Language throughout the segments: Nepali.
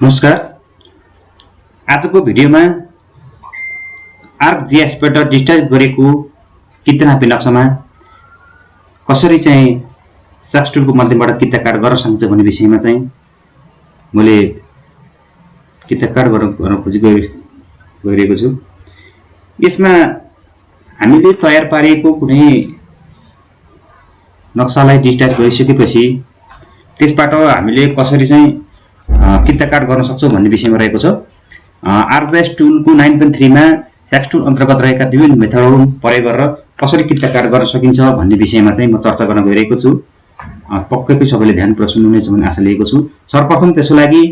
नमस्कार। आजको भिडियोमा आर्कजीएसबाट डिजिटाइज गरेको कितानापी नक्सामा कसरी चाहिँ सक्स टुलको माध्यमबाट किता काट गर्न सकिन्छ भन्ने विषयमा चाहिँ मैले किता काट गर्न खोजी गरिरहेको छु। यसमा हामीले तयार पारेको कुनै नक्सालाई डिजिटाइज गरिसकेपछि त्यसबाट हामीले कसरी चाहिँ किता काट गर्न सक्छौं भन्ने विषयमा रहेको छ। आर्कजीएस टुलको 9.3 मा सक्स टुल अन्तर्गत रहेका विभिन्न मेथडहरू प्रयोग गरेर कसरी किता काट गर्न सकिन्छ भन्ने विषयमा चाहिँ म चर्चा गर्न गइरहेको छु। पक्कै सबैले ध्यानपूर्वक सुन्नुहुनेछ भन्ने आशा लिएको छु। सर्वप्रथम त्यसको लागि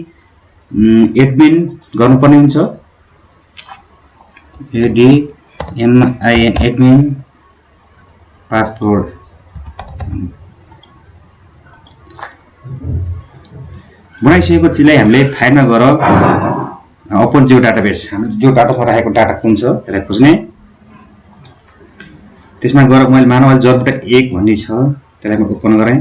एडमिन गर्नुपर्ने हुन्छ। एडमिन पासवर्ड बनाइसकेको चिजलाई हामीले फाइलमा गएर ओपन जियो डाटाबेस, हाम्रो जो डाटामा राखेको डाटा कुन छ त्यसलाई खोज्ने। त्यसमा गएर मैले मानव जबबाट 1 भन्ने छ त्यसलाई म ओपन गरे।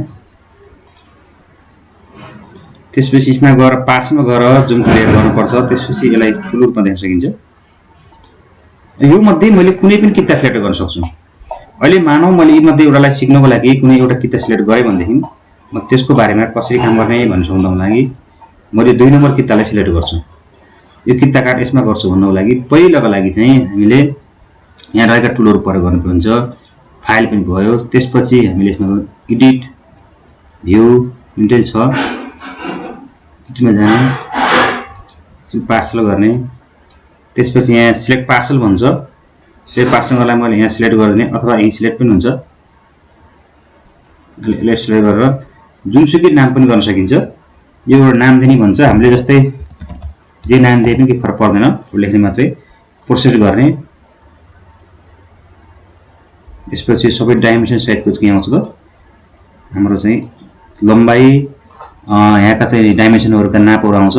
त्यसपछि यसमा गएर पासमा गएर जुम क्लियर गर्नुपर्छ। त्यसपछि यसलाई फुल रूपमा देख्न सकिन्छ। यो मध्ये मैले कुनै पनि किता सिलेक्ट गर्न सक्छु। अहिले मानव मैले यी मध्ये एउटालाई सिक्नको लागि कुनै एउटा किता सिलेक्ट गरे भनेदेखि म त्यसको बारेमा कसरी काम गर्ने भन्ने सम्झाउनको लागि मैले 2 नम्बर कितालाई सिलेक्ट गर्छु। यो किता काट यसमा गर्छु भन्नको लागि पहिलोको लागि चाहिँ हामीले यहाँ रहेका टुलहरु प्रयोग गर्नुपर्ने हुन्छ। फाइल पनि भयो। त्यसपछि हामीले यसमा एडिट भ्यू इन्टेल छ त्यसमा जाने पार्सल गर्ने। त्यसपछि यहाँ सिलेक्ट पार्सल भन्छ। सिलेक्ट पार्सललाई मैले यहाँ सिलेक्ट गर्ने अथवा यही सिलेक्ट पनि हुन्छ। यसले सिलेक्ट गरेर जुनसुकै नाम पनि गर्न सकिन्छ। यो एउटा नाम दिने भन्छ। हामीले जस्तै जे नाम दिए पनि के फरक पर्दैन, लेख्ने मात्रै। प्रोसेस गर्ने। यसपछि सबै डाइमेन्सन सहितको के आउँछ त हाम्रो चाहिँ लम्बाई यहाँका चाहिँ डाइमेन्सनहरुका नापहरु आउँछ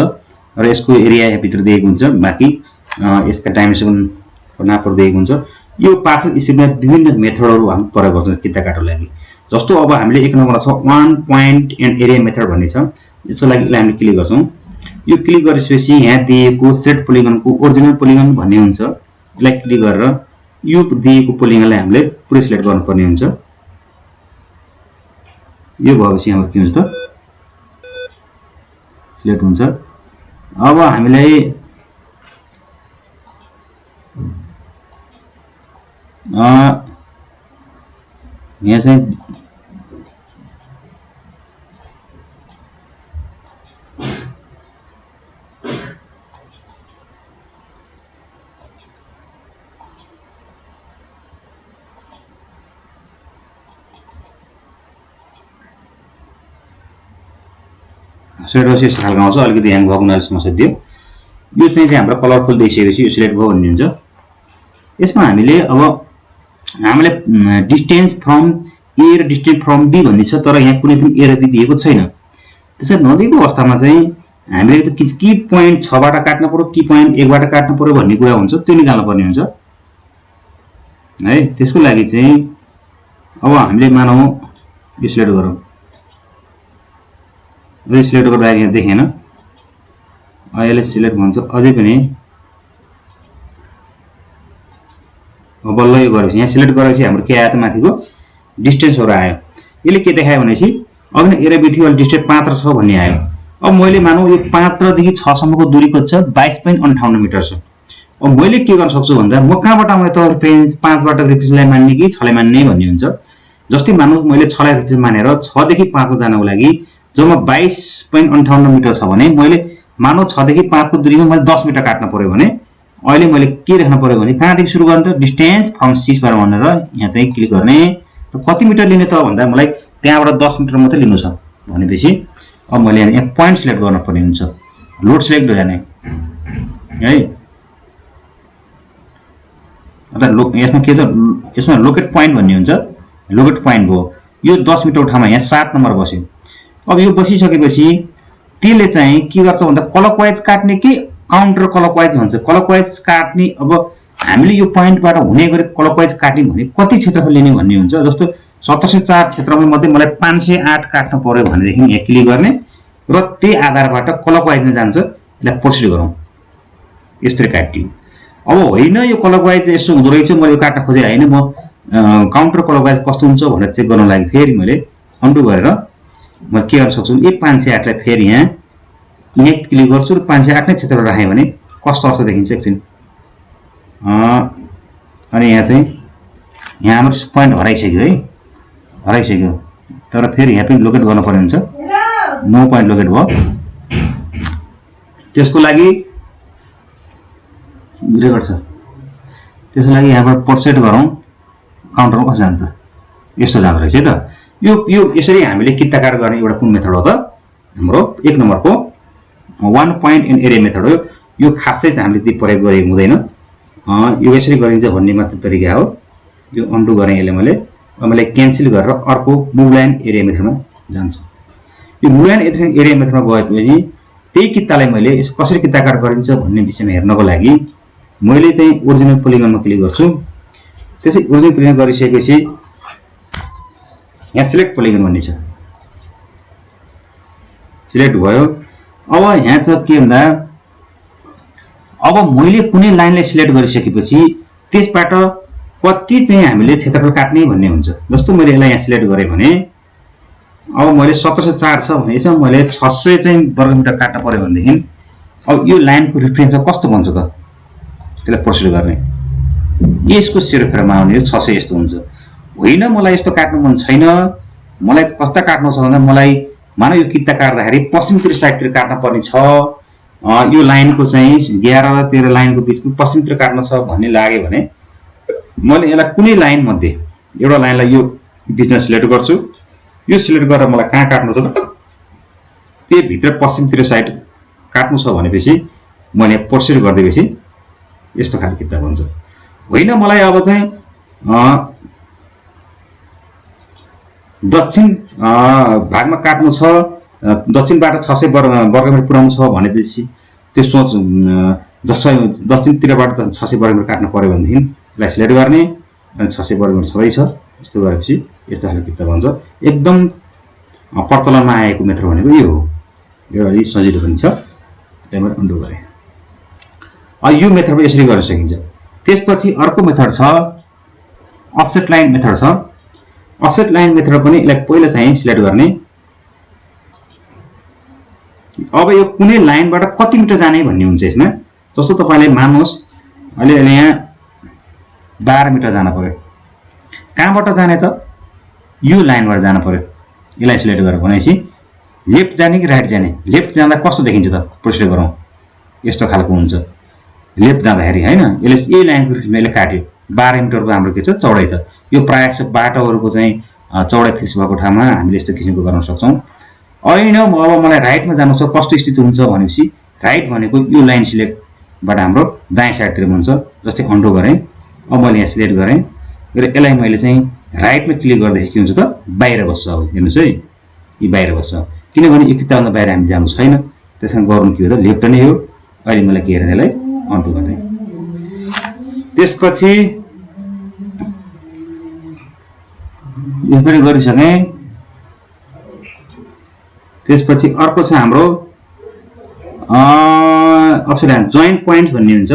र यसको एरिया यहाँ भित्र दिएको हुन्छ। बाकी यसका डाइमेन्सनको नापहरु दिएको हुन्छ। यो पार्सल स्पिडमा विभिन्न मेथडहरु हामी प्रयोग गर्छौं किता काट्नको लागि। जस्तो अब हामीले 1 नम्बरमा छ 1 पोइन्ट एन्ड एरिया मेथड भन्ने छ। यसको लागि हामीले क्लिक गर्छौं। यो क्लिक गरेपछि यहाँ दिएको सेट पोलिगनको ओरिजिनल पोलिगन भन्ने हुन्छ। यसलाई क्लिक गरेर यो दिएको पोलिगनलाई हामीले पुरै सिलेक्ट गर्नुपर्ने हुन्छ। यो भएपछि हाम्रो के हुन्छ त सिलेक्ट हुन्छ। अब हामीलाई यहाँ चाहिँ सेट यस्तो खालको आउँछ। अलिकति ह्याङ भएको हुनाले समस्या दियो। यो चाहिँ हाम्रो कलरफुल देखिसकेपछि यो सिलेक्ट भयो भन्ने हुन्छ। यसमा हामीले अब हामीले डिस्टेन्स फ्रम ए र डिस्टेन्स फ्रम बी भन्ने छ, तर यहाँ कुनै पनि ए र बी दिएको छैन। त्यसरी नदिएको अवस्थामा चाहिँ हामीले त की पोइन्ट 6 बाट काट्न पर्यो, की पोइन्ट 1 बाट काट्न पर्यो भन्ने कुरा हुन्छ। त्यो निकाल्नु पर्ने हुन्छ है। त्यसको लागि चाहिँ अब हामीले मानौ यो सिलेक्ट गरौँ। यो सिलेक्ट गर्दा यहाँ देखेन। अहिले सिलेक्ट भन्छ अझै पनि। अब बल्ल यो गरेपछि यहाँ सिलेक्ट गरेपछि हाम्रो के आयो त माथिको डिस्टेन्सहरु आयो। यसले के देखायो भनेपछि अघि ए र बी थियो, अहिले डिस्टेन्स 5 र 6 भन्ने आयो। अब मैले मानौ यो 5 र देखि 6 सम्मको दूरीको छ 22.58 मिटर छ। अब मैले के गर्न सक्छु भन्दा म कहाँबाट आउने त रेफरेन्स 5 बाट रेफरेन्सलाई मान्ने कि 6 लाई मान्ने भन्ने हुन्छ। जस्तै मानौ मैले 6 लाई रेफरेन्स मानेर 6 देखि 5 को जानको लागि जम्मा 22.58 मिटर छ भने मैले मानौ 6 देखि 5 को दूरीमा मैले 10 मिटर काट्न पर्यो भने अहिले मैले के लेख्न पर्यो भने कहाँदेखि सुरु गर्ने त डिस्टेन्स फ्रम 6 बाट भनेर यहाँ चाहिँ क्लिक गर्ने। र कति मिटर लिने त भन्दा मलाई त्यहाँबाट 10 मिटर मात्रै लिनु छ भनेपछि अब मैले यहाँ पोइन्ट सिलेक्ट गर्न पर्ने हुन्छ। लोड सिलेक्ट गर्ने है। अथवा यसमा के त यसमा लोकेट पोइन्ट भन्ने हुन्छ। लोकेट पोइन्ट भयो। यो 10 मिटर ठाउँमा यहाँ 7 नम्बर बस्यो। अब यो बसिसकेपछि त्यसले चाहिँ के गर्छ भन्दा क्लकवाइज काट्ने कि काउन्टर क्लकवाइज भन्छ। क्लकवाइज काट्ने अब हामीले यो पोइन्टबाट हुने गरी क्लकवाइज काट्ने भने कति क्षेत्रफल लिने भन्ने हुन्छ। जस्तो 1704 क्षेत्रफल मध्ये मलाई 508 काट्न पर्यो भनेदेखि यहाँ क्लिक गर्ने र त्यही आधारबाट क्लकवाइजमा जान्छ। यसलाई प्रोसिड गरौँ यसरी काट्यौँ अब होइन यो क्लकवाइज यसो हुँदो रहेछ मैले यो काट्न खोजेँ होइन म काउन्टर क्लकवाइज कस्तो हुन्छ भनेर चेक गर्नको लागि फेरि मैले अन्डु गरेर म के गर्न सक्छु यो 508 लाई फेरि यहाँ क्लिक गर्छु र 508 नै क्षेत्रफल राखेँ भने कस्तो अवस्था देखिन्छ एकछिन अनि यहाँ चाहिँ यहाँ हाम्रो पोइन्ट हराइसक्यो है हराइसक्यो तर फेरि यहाँ पनि लोकेट गर्न पर्ने हुन्छ नो पोइन्ट लोकेट भयो त्यसको लागि रेकर्ड छ त्यसको लागि यहाँबाट प्रोसेट गरौँ काउन्टरमा कसो जान्छ यस्तो जाँदो रहेछ है त यो यसरी हामीले किताकार गर्ने एउटा कुन मेथड हो त हाम्रो 1 नम्बरको 1 पोइन्ट इन एरिया मेथड हो यो खासै चाहिँ हामीले त्यही प्रयोग गरेको हुँदैन यो यसरी गरिन्छ भन्ने मात्र तरिका हो यो अन्डु गरेँ यसले मैले क्यान्सल गरेर अर्को मुभ लाइन एरिया मेथडमा जान्छु यो मुभ लाइन एरिया मेथडमा गएपछि त्यही कितालाई मैले यसो कसरी किताकार गरिन्छ भन्ने विषयमा हेर्नको लागि मैले चाहिँ ओरिजिनल पोलिगनमा क्लिक गर्छु त्यसै ओरिजिनल पोलिगन गरिसकेपछि यहाँ सिलेक्ट पोलिगन भन्ने छ सिलेक्ट भयो अब यहाँ छ के भन्दा अब मैले कुनै लाइनलाई सिलेक्ट गरिसकेपछि त्यसबाट कति चाहिँ हामीले क्षेत्रफल काट्ने भन्ने हुन्छ जस्तो मैले यसलाई यहाँ सिलेक्ट गरेँ भने अब मैले 1704 छ भनेछ मैले 600 चाहिँ वर्गमिटर काट्न पर्यो भनेदेखि अब यो लाइनको रिफरेन्स कस्तो बन्छ त त्यसलाई प्रोसिड गर्ने यसको सेरोफेरोमा आउने 600 यस्तो हुन्छ होइन मलाई यस्तो काट्नु मन छैन मलाई कस्ता काट्नु छ भन्दा मलाई मानव यो किता काट्दाखेरि पश्चिमतिर साइडतिर काट्न पर्ने छ यो लाइनको चाहिँ 11 र 13 लाइनको बिचमा पश्चिमतिर काट्न छ भन्ने लाग्यो भने मैले यसलाई कुनै लाइन मध्ये एउटा लाइनलाई यो बिचमा सिलेक्ट गर्छु यो सिलेक्ट गरेर मलाई कहाँ काट्नु छ त त्यो भित्र पश्चिमतिर साइड काट्नु छ भनेपछि मैले प्रोसिड गर्दैपछि यस्तो खालको किताब हुन्छ होइन मलाई अब चाहिँ दक्षिण भागमा काट्नु छ दक्षिणबाट 600 वर्गमिटर पुर्याउनु छ भनेपछि त्यो सोच जसै दक्षिणतिरबाट 600 वर्गमिटर काट्न पर्यो भनेदेखि यसलाई सिलेक्ट गर्ने अनि 600 वर्गमिटर सबै छ यस्तो गरेपछि यस्तो खालको किताब हुन्छ एकदम प्रचलनमा आएको मेथड भनेको यो हो यो अलि सजिलो पनि छ त्यही भएर अन्डु गरेँ यो मेथडमा यसरी गर्न सकिन्छ त्यसपछि अर्को मेथड छ अफसेट लाइन मेथड छ अफसेट लाइन मेथड पनि यसलाई पहिला चाहिँ सिलेक्ट गर्ने अब यो कुनै लाइनबाट कति मिटर जाने भन्ने हुन्छ यसमा जस्तो तपाईले मान्नुहोस् अहिले यहाँ 12 मिटर जान पर्यो कहाँबाट जाने त यो लाइनबाट जान पर्यो यसलाई सिलेक्ट गरेर भनेपछि लेफ्ट जाने कि राइट जाने लेफ्ट जाँदा कस्तो देखिन्छ त प्रोसिड गरौँ यस्तो खालको हुन्छ लेफ्ट जाँदाखेरि हैन यसले यही लाइनको मैले काट्यो 12 मिटरको हाम्रो के छ चौडाइ छ यो प्रायः बाटोहरुको चाहिँ चौडाइ फिक्स भएको ठाउँमा हामीले यस्तो किसिमको गर्न सक्छौं हैन अब मलाई राइटमा जानु छ कस्तो स्थिति हुन्छ भनेपछि राइट भनेको यो लाइन सिलेक्टबाट हाम्रो दायाँ साइडतिर हुन्छ जस्तै अन्डु गरे अब मैले यहाँ सिलेक्ट गरे र यसलाई मैले चाहिँ राइटमा क्लिक गर्दाखेरि के हुन्छ त बाहिर बस्छ अब हेर्नुस् है यो बाहिर बस्छ किनभने यो किताबमा बाहिर हामी जानु छैन त्यसैले गर्नु के हो त लेफ्ट नै हो अहिले मलाई के हेर्न यसलाई अन्डु गर्दै त्यसपछि यो पनि गरिसके त्यसपछि अर्को छ हाम्रो अप्सन जोइन्ट पोइन्ट भन्ने हुन्छ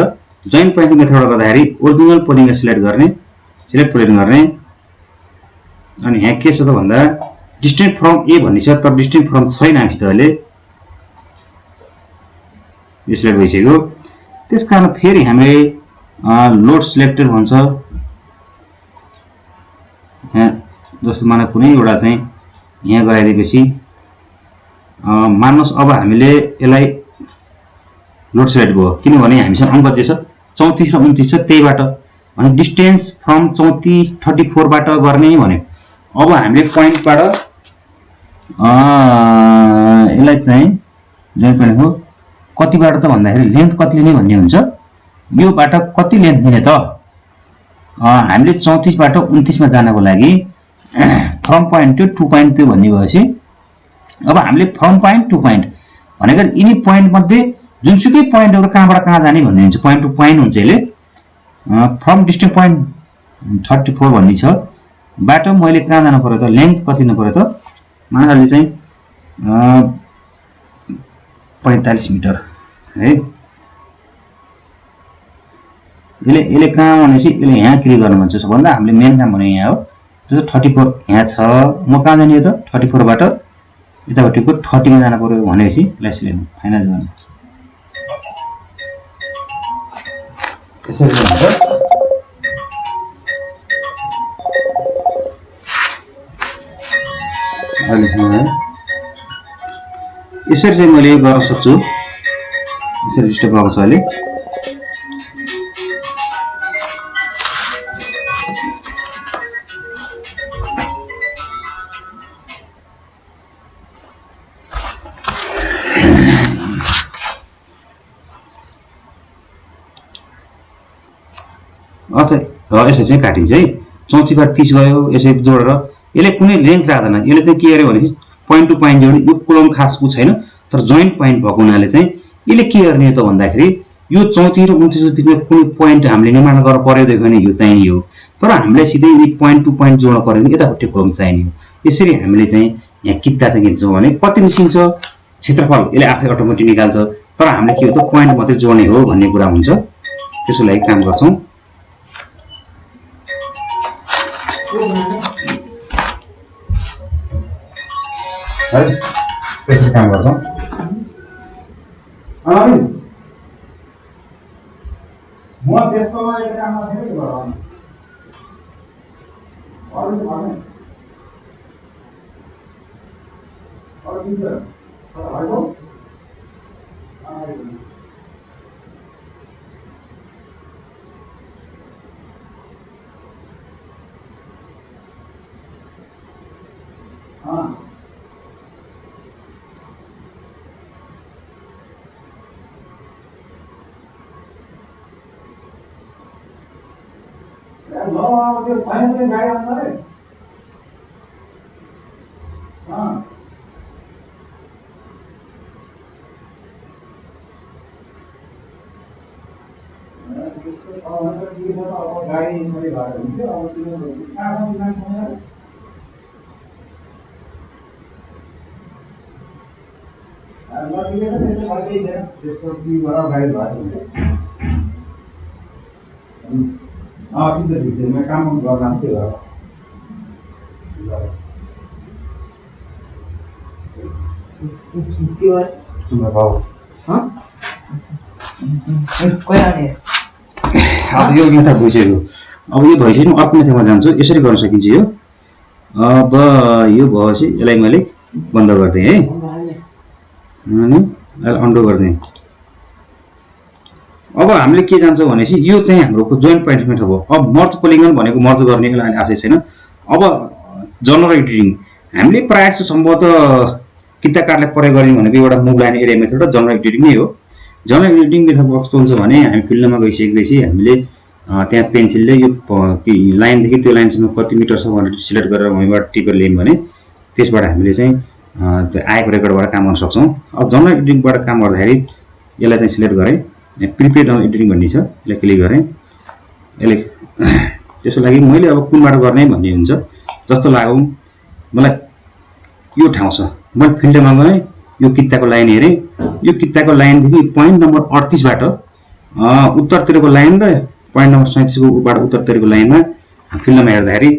जोइन्ट पोइन्ट मेथडले गर्दाखेरि ओरिजिनल पोलिगन सिलेक्ट पोलिगन गर्ने अनि यहाँ के छ त भन्दा डिस्टेन्स फ्रम ए भन्ने छ तर डिस्टेन्स फ्रम छैन हामीसित अहिले यो सिलेक्ट भइसक्यो त्यसकारण फेरि हामीले लोड सिलेक्टेड भन्छ यहाँ जस्तो माने कुनै एउटा चाहिँ यहाँ गराइदिएपछि मान्नुहोस् अब हामीले यसलाई लोड सिलेक्ट भयो किनभने हामीसँग अङ्क जे छ 34 र 29 छ त्यहीबाट भने डिस्टेन्स फ्रम 34 बाट गर्ने भने अब हामीले पोइन्टबाट यसलाई चाहिँ जोइन्ट पोइन्ट हो कतिबाट त भन्दाखेरि लेन्थ कति लिने भन्ने हुन्छ यो बाट कति लेन्थ लिने त हामीले 34 बाट 29 मा जानको लागि फ्रम पोइन्ट टु पोइन्ट भन्ने भएपछि अब हामीले फ्रम पोइन्ट टु पोइन्ट भनेको यिनी पोइन्ट मध्ये जुनसुकै पोइन्टहरु कहाँबाट कहाँ जाने भन्ने हुन्छ पोइन्ट टु पोइन्ट हुन्छ यसले फ्रम डिस्टेन्स पोइन्ट 34 भन्ने छ बाट मैले कहाँ जानु पर्यो त लेन्थ कति लिनु पर्यो त मानले चाहिँ 45 मिटर है यसले कहाँ भनेपछि यसले यहाँ क्लिक गर्नु भन्छ सबभन्दा हामीले मेन काम भने यहाँ हो जस्तो 34 यहाँ छ म कहाँ जाने हो त 34 बाट यतापट्टिको 30 मा जान पर्यो भनेपछि यसलाई सिलेक्ट फाइनल गर्नु यसरी हुन्छ यसरी चाहिँ मैले गर्न सक्छु यसरी डिस्टर्ब भएको छ अहिले यसरी चाहिँ काटिन्छ है 34 बाट 30 गयो यसरी जोडेर यसले कुनै लेन्थ राख्दैन यसले चाहिँ के गर्यो भनेपछि पोइन्ट टु पोइन्ट जोड्ने यो कोलम खास उ छैन तर जोइन्ट पोइन्ट भएको हुनाले चाहिँ यसले के गर्ने त भन्दाखेरि यो 34 र 29 को बीचमा कुनै पोइन्ट हामीले निर्माण गर्न पर्यो भने यो चाहिने हो तर हामीले सिधै यी पोइन्ट टु पोइन्ट जोड्न पर्यो भने यतापट्टि कोलम चाहिने हो यसरी हामीले चाहिँ यहाँ किता चाहिँ किन्छौँ भने कति निस्किन्छ क्षेत्रफल यसले आफै अटोमेटिक निकाल्छ तर हामीले के हो त पोइन्ट मात्रै जोड्ने हो भन्ने कुरा हुन्छ त्यसको लागि काम गर्छौं है त्यसै काम गर्छौं अनि म त्यसको लागि काम गर्छु नि गराउनु अरु भने अरु दिन हैन त्यो छैन पनि गाडी आउँछ रे गाडी मैले घर हुन्थ्यो अब त्यो कहाँ मैं काम गर्दा थियो अब यो मेथड बुझेको अब यो भइसक्यो अर्को मेथडमा जान्छु यसरी गर्न सकिन्छ यो अब यो भएपछि यसलाई मैले बन्द गर्दै है अनि अन्डु गर्दै अब हामीले के जान्छौं भनेपछि यो चाहिँ हाम्रो जोइन्ट पोइन्ट मेथड हो अब मर्ज पोलिगन भनेको मर्ज गर्ने यसलाई आफै छैन अब जनरल एडिटिङ हामीले प्रायः सम्भवतः किता कार्डलाई प्रयोग गर्ने भनेको एउटा मुभ लाइन एरिया मेथड र जनरल एडिटिङ नै हो जनरल एडिटिङ मेथड कस्तो हुन्छ भने हामी फिल्डमा गइसकेपछि हामीले त्यहाँ पेन्सिलले यो लाइन देखि त्यो लाइनसम्म कति मिटर छ भनेर सिलेक्ट गरेर वहीँबाट टिपेर ल्यायौं भने त्यसबाट हामीले चाहिँ त्यो आएको रेकर्डबाट काम गर्न सक्छौं अब जनरल एडिटिङबाट काम गर्दाखेरि यसलाई चाहिँ सिलेक्ट गरे प्रिपेयर जनरल एडिटिङ भन्ने छ यसलाई क्लिक गरे यसले त्यसको लागि मैले अब कुनबाट गर्ने भन्ने हुन्छ जस्तो लागौं मलाई यो ठाउँ छ म फिल्डमा गए यो किताको लाइन हेरे यो किताको लाइन देखि पोइन्ट नम्बर 38 बाट उत्तरतिरको लाइन र पोइन्ट नम्बर 37 को बाट उत्तरतिरको लाइनमा फिल्डमा हेर्दाखेरि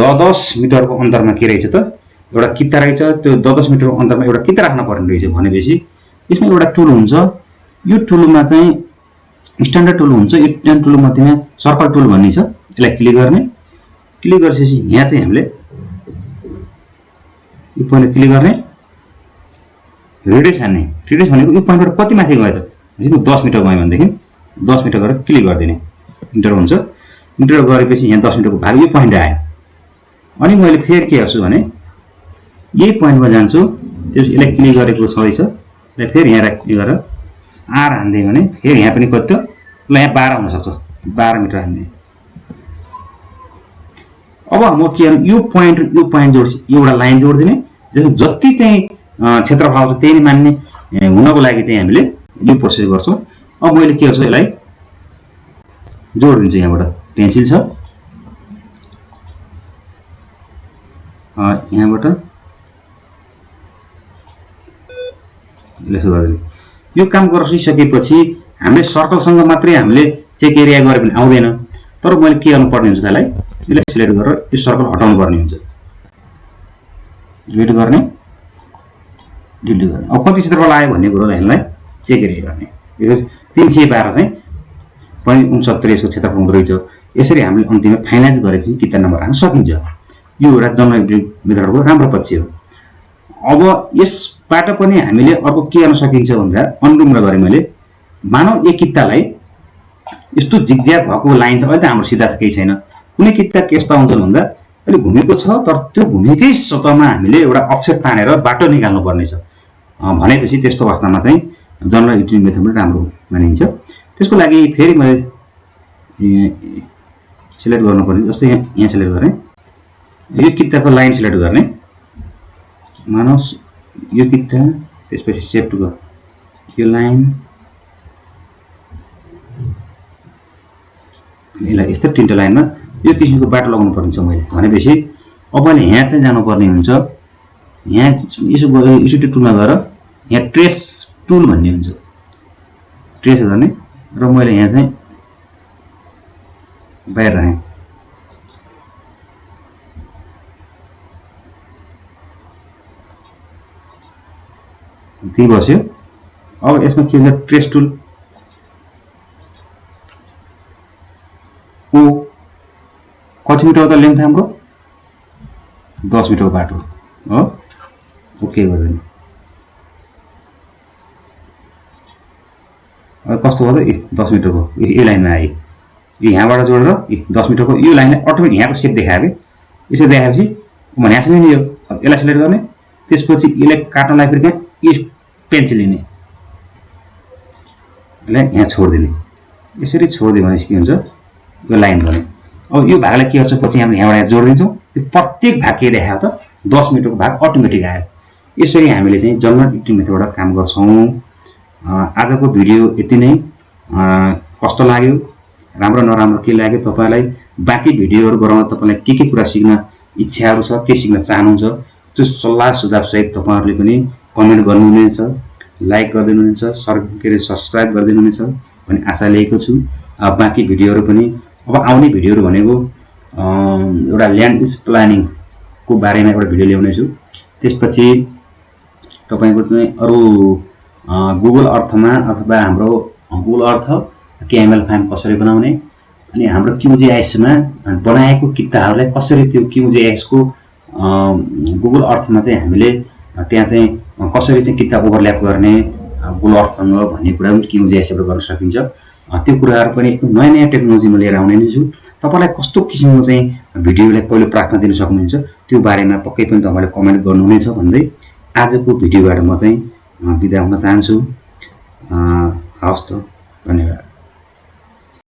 10 मिटरको अन्तरमा के रहेछ त एउटा किता रहेछ त्यो 10 मिटरको अन्तरमा एउटा किता राख्न पर्ने रहेछ भनेपछि यसमा एउटा टुल हुन्छ यो टुलमा चाहिँ स्ट्यान्डर्ड टुल हुन्छ यो स्ट्यान्डर्ड टुल मध्येमा सर्कल टुल भन्ने छ यसलाई क्लिक गर्ने क्लिक गरेपछि यहाँ चाहिँ हामीले यो पोइन्ट क्लिक गर्ने रेडियस हान्ने रेडियस भनेको यो पोइन्टबाट कति माथि गयो त 10 मिटर गयो भनेदेखि 10 मिटर गरेर क्लिक गरिदिने इन्टर हुन्छ इन्टर गरेपछि यहाँ 10 मिटरको भाग यो पोइन्ट आयो अनि मैले फेरि के गर्छु भने यही पोइन्टमा जान्छु त्यसपछि यसलाई क्लिक गरेको छ यसलाई फेरि यहाँ क्लिक गरेर आर हान्दै भने फेरि यहाँ पनि कति त ल यहाँ 12 हुन सक्छ 12 मिटर हान्दै अब म के गर्नु यो पोइन्ट जोड्छु एउटा लाइन जोड्दिने जति चाहिँ क्षेत्रफल छ त्यही मान्ने हुनको लागि चाहिँ हामीले यो प्रोसेस गर्छौं अब मैले के गर्छु यसलाई जोड्दिन्छु यहाँबाट पेन्सिल छ यहाँबाट यसो गर्दिनु यो काम गरिसकेपछि हामीले सर्कलसँग मात्रै हामीले चेक एरिया गरे पनि आउँदैन। तर मैले के गर्नुपर्ने हुन्छ त्यसलाई यसलाई सिलेक्ट गरेर यो सर्कल हटाउनु पर्ने हुन्छ। डिलिट गर्ने डिलिट गर्ने। अब कति क्षेत्रफल आयो भन्ने कुरो यसलाई चेक एरिया गर्ने। यो 312 चाहिँ 0.69 यसको क्षेत्रफल हुँदो रहेछ। यसरी हामीले अन्तिममा फाइनालाइज गरेपछि किता नम्बर हाल्न सकिन्छ। यो एउटा जनरल मेथडको राम्रो पक्ष हो। अब यसबाट पनि हामीले अर्को के गर्न सकिन्छ भन्दा अनडु गरे मैले मानव एक कितालाई यस्तो जिगज्याग भएको लाइन छ। अहिले त हाम्रो सिधा केही छैन। कुनै किता कस्तो आउँछ भन्दा अहिले घुमेको छ तर त्यो घुमेकै सतहमा हामीले एउटा अफसेट तानेर बाटो निकाल्नु पर्ने छ भनेपछि त्यस्तो अवस्थामा चाहिँ जनरल युटिलिटी मेथड राम्रो मानिन्छ। त्यसको लागि फेरि मैले सिलेक्ट गर्नुपर्ने जस्तै यहाँ सिलेक्ट गरेँ। यो किताको लाइन सिलेक्ट गर्ने मानव यो किता त्यसपछि सेभ गर यो लाइन यसलाई यस्तो तीनटा लाइनमा यो किसिमको बाटो लगाउनु पर्ने छ मैले भनेपछि अब मैले यहाँ चाहिँ जानुपर्ने हुन्छ। यहाँ यसो टुलमा गएर यहाँ ट्रेस टुल भन्ने हुन्छ। ट्रेस गर्ने र मैले यहाँ चाहिँ बाहिर राखेँ। त्यही बस्यो। अब यसमा के हुन्छ ट्रेस टुल ओ कति मिटर हो त लेन्थ हाम्रो 10 मिटरको बाटो हो। ओके गर्दैन। अब कस्तो भयो त 10 मिटरको यो लाइनमा आयो। यो यहाँबाट जोडेर 10 मिटरको यो लाइनलाई अटोमेटिक यहाँको सेप देखायो। यसो देखाएपछि भनेको छैन नि यो यसलाई सिलेक्ट गर्ने। त्यसपछि यसलाई काट्नलाई फेरि यो पेन्सिल लिने यसलाई यहाँ छोडिदिने। यसरी छोडिदियो भने के हुन्छ यो लाइन बन्यो। अब यो भागलाई के गर्छ पछि हामीले यहाँबाट जोडिदिन्छौँ। यो प्रत्येक भाग के देखायो त 10 मिटरको भाग अटोमेटिक आयो। यसरी हामीले चाहिँ जनरल युटिलिटी मेथडबाट काम गर्छौँ। आजको भिडियो यति नै। कस्तो लाग्यो राम्रो नराम्रो के लाग्यो तपाईलाई बाँकी भिडियोहरू गराउन तपाईलाई के कुरा सिक्न इच्छाहरू छ के सिक्न चाहनुहुन्छ त्यो सल्लाह सुझाव सहित तपाईहरुले पनि कमेन्ट गर्नुहुनेछ, लाइक गरिदिनुहुनेछ, सब्स्क्राइब गरिदिनुहुनेछ भन्ने आशा लिएको छु। बाँकी भिडियोहरू पनि अब आउने भिडियोहरू भनेको एउटा ल्यान्ड युज प्लानिङ को बारेमा एउटा भिडियो ल्याउने छु। त्यसपछि तपाईको चाहिँ अरु गुगल अर्थमा अथवा हाम्रो गुगल अर्थ केएमएल फाइल कसरी बनाउने अनि हाम्रो QGIS मा बनाएको किताहरूलाई कसरी त्यो QGIS को गुगल अर्थमा चाहिँ हामीले त्यहाँ चाहिँ कसरी चाहिँ किताब ओभरल्याप गर्ने गुगल अर्थसँग भन्ने कुरा पनि QGIS बाट गर्न सकिन्छ। त्यो कुराहरु पनि एकदम नयाँ टेक्नोलोजीमा लिएर आउने नै छु। तपाईलाई कस्तो किसिमको चाहिँ भिडियोलाई पहिलो प्राथमिकता दिन सक्नुहुन्छ त्यो बारेमा पक्कै पनि तपाईले कमेन्ट गर्नुहुनेछ भन्दै आजको भिडियोबाट म चाहिँ बिदा हुन चाहन्छु। हवस् त, धन्यवाद।